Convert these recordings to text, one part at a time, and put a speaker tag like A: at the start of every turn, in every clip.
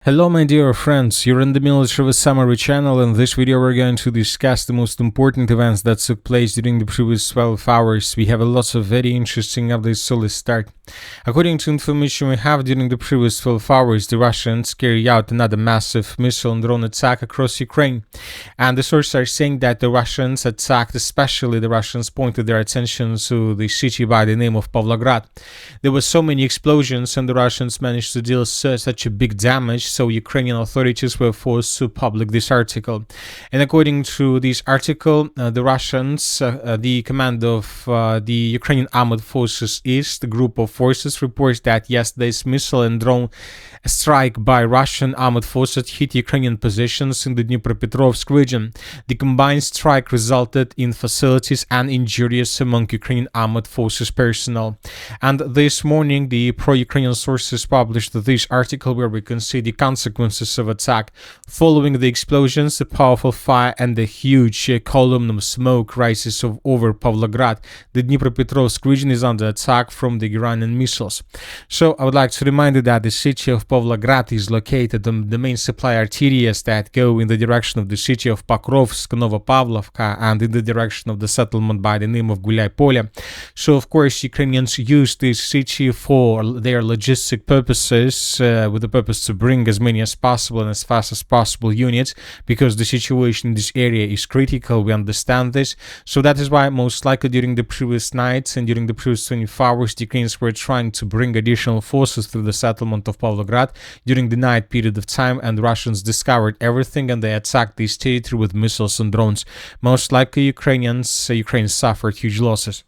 A: Hello my dear friends, you're in the Military Summary channel. In this video we're going to discuss the most important events that took place during the previous 12 hours. We have a lot of very interesting updates, so let's start. According to information we have, during the previous 12 hours the Russians carried out another massive missile and drone attack across Ukraine. And the sources are saying that the Russians attacked, especially the Russians pointed their attention to the city by the name of Pavlohrad. There were so many explosions and the Russians managed to deal such a big damage, so Ukrainian authorities were forced to publish this article. And according to this article, the Russians, the command of the Ukrainian Armed Forces East, the group of forces, reports that yesterday's missile and drone strike by Russian armed forces hit Ukrainian positions in the Dnipropetrovsk region. The combined strike resulted in fatalities and injuries among Ukrainian armed forces personnel. And this morning, the pro-Ukrainian sources published this article where we can see the consequences of attack. Following the explosions, a powerful fire and a huge column of smoke rises over Pavlohrad. The Dnipropetrovsk region is under attack from the Iranian missiles. So I would like to remind you that the city of Pavlohrad is located on the main supply arterials that go in the direction of the city of Pokrovsk, Novopavlovka, and in the direction of the settlement by the name of Gulyai-Polye. So of course Ukrainians use this city for their logistic purposes, with the purpose to bring as many as possible and as fast as possible units, because the situation in this area is critical. We understand this. So that is why most likely during the previous nights and during the previous 24 hours the Ukrainians were trying to bring additional forces through the settlement of Pavlohrad during the night period of time, and the Russians discovered everything and they attacked this territory with missiles and drones. Most likely Ukraine suffered huge losses.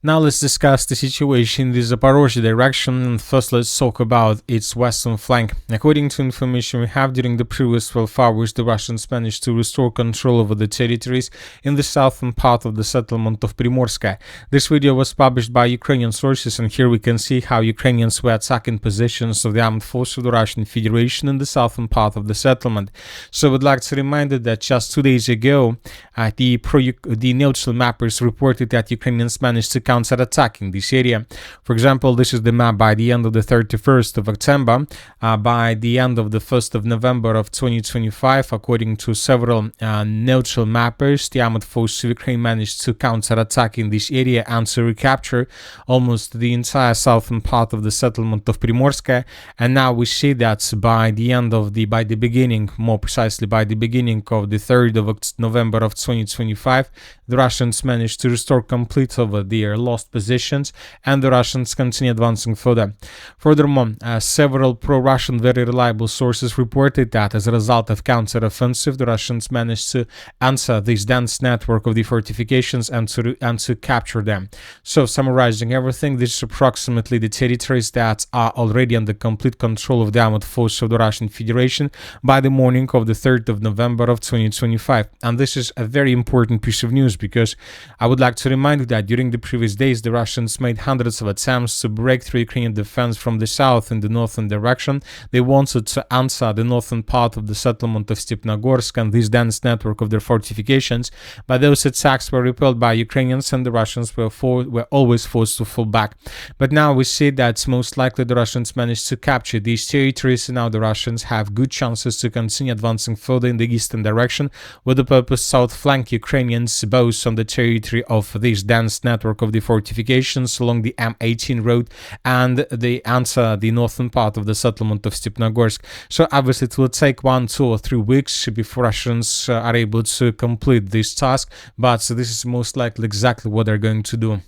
A: Now let's discuss the situation in the Zaporozhye direction, and first let's talk about its western flank. According to information we have, during the previous 12 hours the Russians managed to restore control over the territories in the southern part of the settlement of Primorskaya. This video was published by Ukrainian sources, and here we can see how Ukrainians were attacking positions of the armed forces of the Russian Federation in the southern part of the settlement. So I would like to remind you that just 2 days ago the neutral mappers reported that Ukrainians managed to counter-attacking this area. For example, this is the map by the end of the 31st of October. By the end of the 1st of November of 2025, according to several neutral mappers, the armed forces of Ukraine managed to counter-attack in this area and to recapture almost the entire southern part of the settlement of Primorskaya. And now we see that by the beginning, more precisely by the beginning of the 3rd of November of 2025, the Russians managed to restore complete over their lost positions, and the Russians continue advancing further. Furthermore, several pro-Russian very reliable sources reported that as a result of counter-offensive, the Russians managed to answer this dense network of the fortifications and to capture them. So summarizing everything, this is approximately the territories that are already under complete control of the armed forces of the Russian Federation by the morning of the 3rd of November of 2025. And this is a very important piece of news, because I would like to remind you that during the previous days the Russians made hundreds of attempts to break through Ukrainian defense from the south in the northern direction. They wanted to answer the northern part of the settlement of Stepnogorsk and this dense network of their fortifications, but those attacks were repelled by Ukrainians and the Russians were always forced to fall back. But now we see that most likely the Russians managed to capture these territories, and now the Russians have good chances to continue advancing further in the eastern direction with the purpose south flank Ukrainians both on the territory of this dense network of the fortifications along the M18 road, and they answer the northern part of the settlement of Stepnogorsk. So obviously it will take 1, 2 or 3 weeks before Russians are able to complete this task, but this is most likely exactly what they're going to do.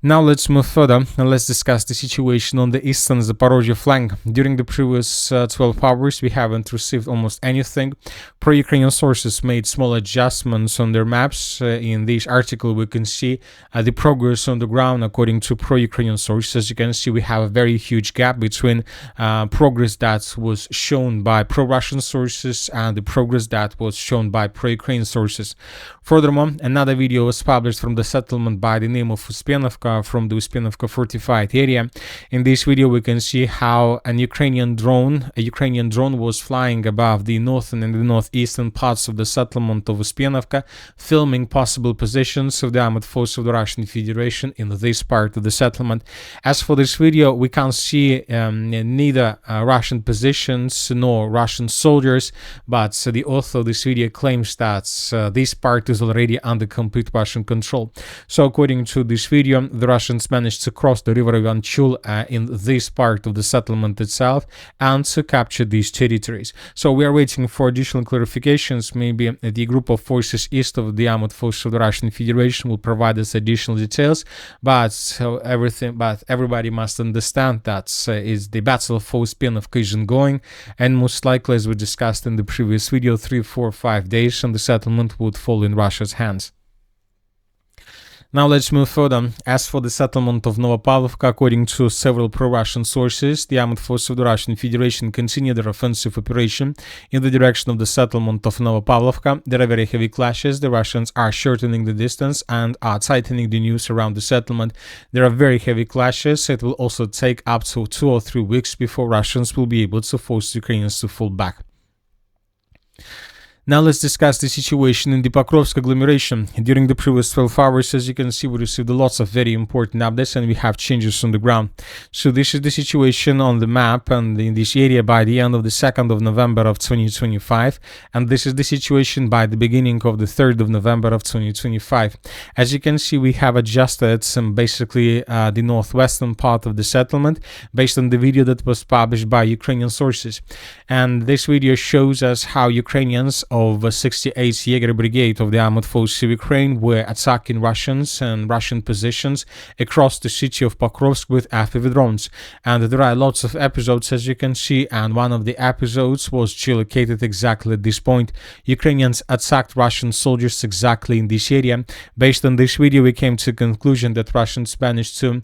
A: Now let's move further and let's discuss the situation on the eastern Zaporozhye flank. During the previous 12 hours we haven't received almost anything. Pro-Ukrainian sources made small adjustments on their maps. In this article we can see the progress on the ground according to pro-Ukrainian sources. As you can see, we have a very huge gap between progress that was shown by pro-Russian sources and the progress that was shown by pro-Ukrainian sources. Furthermore, another video was published from the settlement by the name of Uspenovka, from the Uspienovka fortified area. In this video, we can see how a Ukrainian drone was flying above the northern and the northeastern parts of the settlement of Uspienovka, filming possible positions of the armed force of the Russian Federation in this part of the settlement. As for this video, we can't see neither Russian positions nor Russian soldiers, but the author of this video claims that this part is already under complete Russian control. So according to this video, the Russians managed to cross the river Ivanchul in this part of the settlement itself and to capture these territories. So we are waiting for additional clarifications. Maybe the group of forces east of the armed forces of the Russian Federation will provide us additional details, but everybody must understand that is the battle for Uspienovka is ongoing, and most likely, as we discussed in the previous video, 3, 4, 5 days and the settlement would fall in Russia's hands. Now let's move further. As for the settlement of Novopavlovka, according to several pro-Russian sources, the armed forces of the Russian Federation continue their offensive operation in the direction of the settlement of Novopavlovka. There are very heavy clashes. The Russians are shortening the distance and are tightening the noose around the settlement. There are very heavy clashes. It will also take up to 2 or 3 weeks before Russians will be able to force Ukrainians to fall back. Now let's discuss the situation in the Pokrovsk agglomeration. During the previous 12 hours, as you can see, we received lots of very important updates and we have changes on the ground. So this is the situation on the map and in this area by the end of the 2nd of November of 2025. And this is the situation by the beginning of the 3rd of November of 2025. As you can see, we have adjusted basically the northwestern part of the settlement based on the video that was published by Ukrainian sources. And this video shows us how Ukrainians of 68th Jaeger Brigade of the Armored Forces of Ukraine were attacking Russians and Russian positions across the city of Pokrovsk with FPV drones. And there are lots of episodes, as you can see, and one of the episodes was geolocated exactly at this point. Ukrainians attacked Russian soldiers exactly in this area. Based on this video, we came to the conclusion that Russians managed to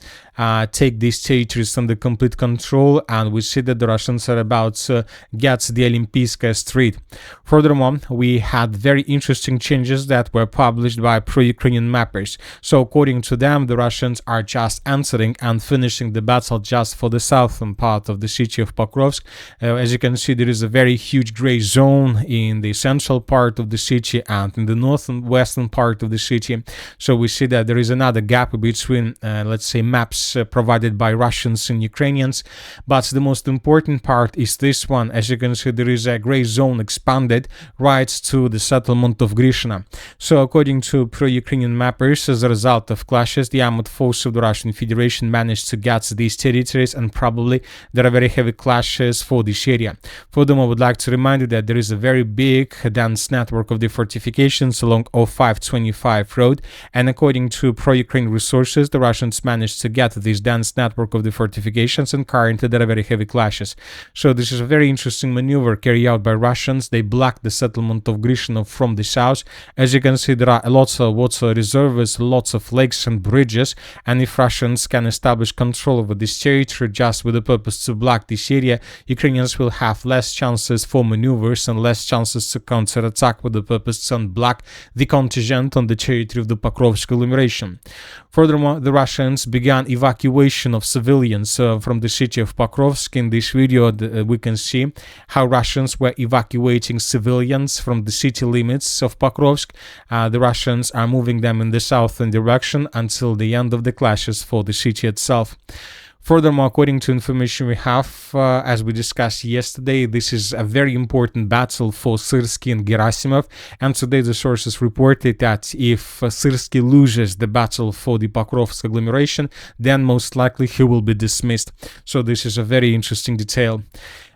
A: take these territories under complete control, and we see that the Russians are about to get the Olympiyskaya Street. Furthermore, we had very interesting changes that were published by pro-Ukrainian mappers. So according to them, the Russians are just entering and finishing the battle just for the southern part of the city of Pokrovsk. As you can see, there is a very huge gray zone in the central part of the city and in the northern western part of the city. So we see that there is another gap between, let's say, maps provided by Russians and Ukrainians. But the most important part is this one. As you can see, there is a gray zone expanded right to the settlement of Grishina. So according to pro-Ukrainian mappers, as a result of clashes, the armed forces of the Russian Federation managed to get these territories, and probably there are very heavy clashes for this area. Furthermore, I would like to remind you that there is a very big dense network of the fortifications along 0525 road, and according to pro-Ukraine resources, the Russians managed to get this dense network of the fortifications, and currently there are very heavy clashes. So this is a very interesting maneuver carried out by Russians. They blocked the settlement of Grishino from the south. As you can see, there are lots of water reservoirs, lots of lakes and bridges, and if Russians can establish control over this territory just with the purpose to block this area, Ukrainians will have less chances for maneuvers and less chances to counterattack with the purpose to unblock the contingent on the territory of the Pokrovsk agglomeration. Furthermore, the Russians began evacuation of civilians from the city of Pokrovsk. In this video, we can see how Russians were evacuating civilians from the city limits of Pokrovsk. The Russians are moving them in the southern direction until the end of the clashes for the city itself. Furthermore, according to information we have, as we discussed yesterday, this is a very important battle for Syrsky and Gerasimov, and today the sources reported that if Syrsky loses the battle for the Pokrovsk agglomeration, then most likely he will be dismissed. So this is a very interesting detail.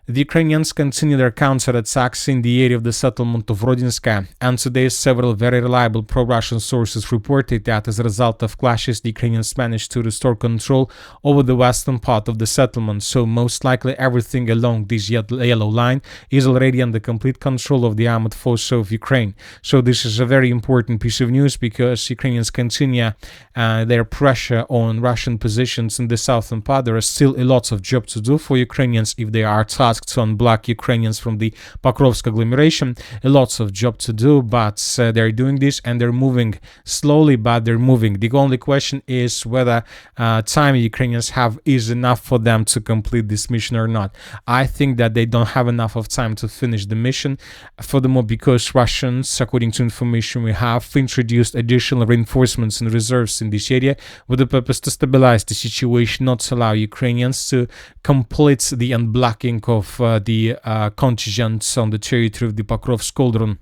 A: The Ukrainians continue their counterattacks in the area of the settlement of Rodinske, and today several very reliable pro-Russian sources reported that as a result of clashes, the Ukrainians managed to restore control over the western part of the settlement, so most likely everything along this yellow line is already under complete control of the armed forces of Ukraine. So this is a very important piece of news because Ukrainians continue their pressure on Russian positions in the southern part. There is still a lot of job to do for Ukrainians if they are touched task to unblock Ukrainians from the Pokrovsk agglomeration. Lots of job to do, but they're doing this and they're moving slowly, but they're moving. The only question is whether time Ukrainians have is enough for them to complete this mission or not. I think that they don't have enough of time to finish the mission. Furthermore, because Russians, according to information we have, introduced additional reinforcements and reserves in this area with the purpose to stabilize the situation, not to allow Ukrainians to complete the unblocking of the contingents on the territory of the Pokrovsk cauldron.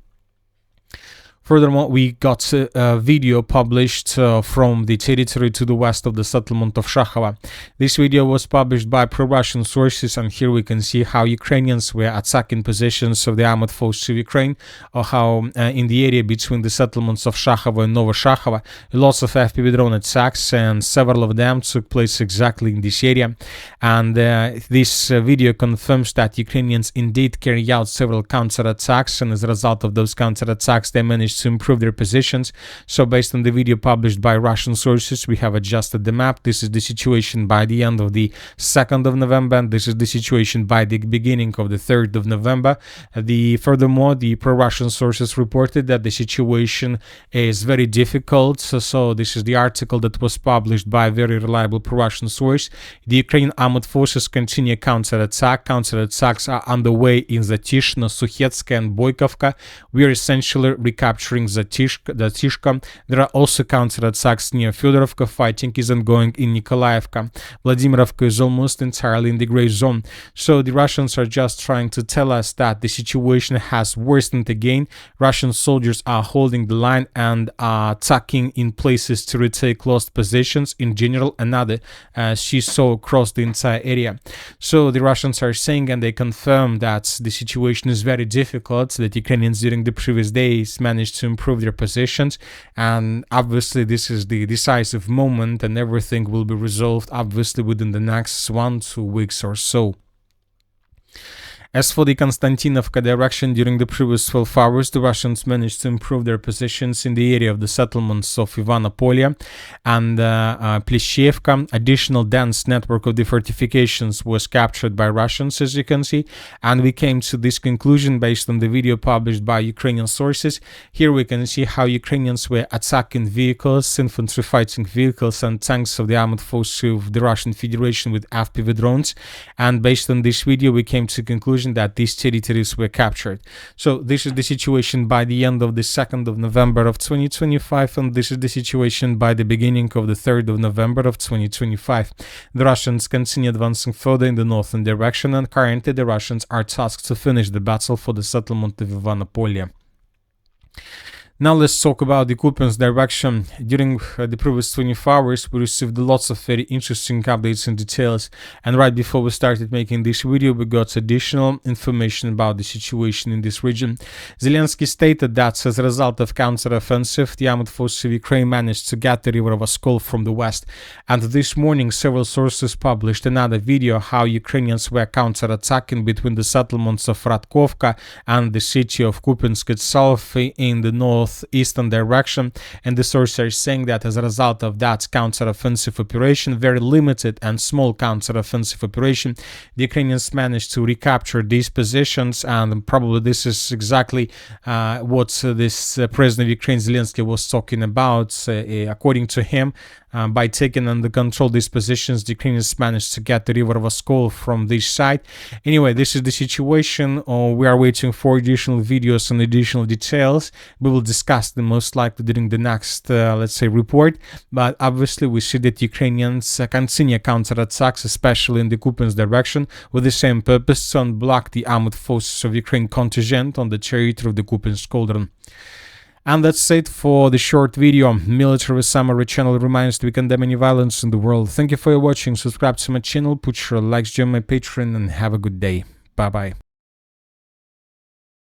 A: Furthermore, we got a video published from the territory to the west of the settlement of Shakhova. This video was published by pro-Russian sources, and here we can see how Ukrainians were attacking positions of the armored forces of Ukraine, or how in the area between the settlements of Shakhova and Novoshachova, lots of FPV drone attacks, and several of them took place exactly in this area. And this video confirms that Ukrainians indeed carry out several counterattacks, and as a result of those counterattacks, they managed to improve their positions. So based on the video published by Russian sources, we have adjusted the map. This is the situation by the end of the 2nd of November, and this is the situation by the beginning of the 3rd of November. Furthermore, the pro-Russian sources reported that the situation is very difficult. So this is the article that was published by a very reliable pro-Russian source. The Ukrainian armored forces continue counterattack. Counterattacks are underway in Zatishno, Sukhetsk, and Boykovka. We are essentially recapturing Zatishka. There are also counterattacks near Fyodorovka. Fighting is ongoing in Nikolaevka. Vladimirovka is almost entirely in the gray zone. So the Russians are just trying to tell us that the situation has worsened again. Russian soldiers are holding the line and are attacking in places to retake lost positions. In general, another she saw across the entire area. So the Russians are saying, and they confirm, that the situation is very difficult, that Ukrainians during the previous days managed to improve their positions, and obviously this is the decisive moment, and everything will be resolved obviously within the next 1-2 weeks or so. As for the Konstantinovka direction, during the previous 12 hours, the Russians managed to improve their positions in the area of the settlements of Ivanopolia and Pleshevka. Additional dense network of the fortifications was captured by Russians, as you can see, and we came to this conclusion based on the video published by Ukrainian sources. Here we can see how Ukrainians were attacking vehicles, infantry fighting vehicles, and tanks of the armored forces of the Russian Federation with FPV drones, and based on this video we came to the conclusion that these territories were captured. So this is the situation by the end of the 2nd of November of 2025, and this is the situation by the beginning of the 3rd of November of 2025. The Russians continue advancing further in the northern direction, and currently the Russians are tasked to finish the battle for the settlement of Ivanopolia. Now let's talk about the Kupiansk direction. During the previous 24 hours, we received lots of very interesting updates and details, and right before we started making this video, we got additional information about the situation in this region. Zelensky stated that as a result of counteroffensive, the armed forces of Ukraine managed to get the river of Oskol from the west, and this morning several sources published another video how Ukrainians were counterattacking between the settlements of Radkovka and the city of Kupiansk itself in the northeastern direction, and the sources are saying that as a result of that counteroffensive operation, very limited and small counteroffensive operation, the Ukrainians managed to recapture these positions, and probably this is exactly what this President of Ukraine Zelensky was talking about. According to him, by taking under control these positions, the Ukrainians managed to get the river of Oskol from this side. Anyway, this is the situation. We are waiting for additional videos and additional details. We will discuss them most likely during the next, let's say, report. But obviously, we see that Ukrainians continue counterattacks, especially in the Kupiansk direction, with the same purpose to unblock the armored forces of Ukraine contingent on the territory of the Kupiansk cauldron. And that's it for the short video. Military Summary channel reminds that we condemn any violence in the world. Thank you for watching. Subscribe to my channel, put your likes, join my Patreon, and have a good day. Bye bye.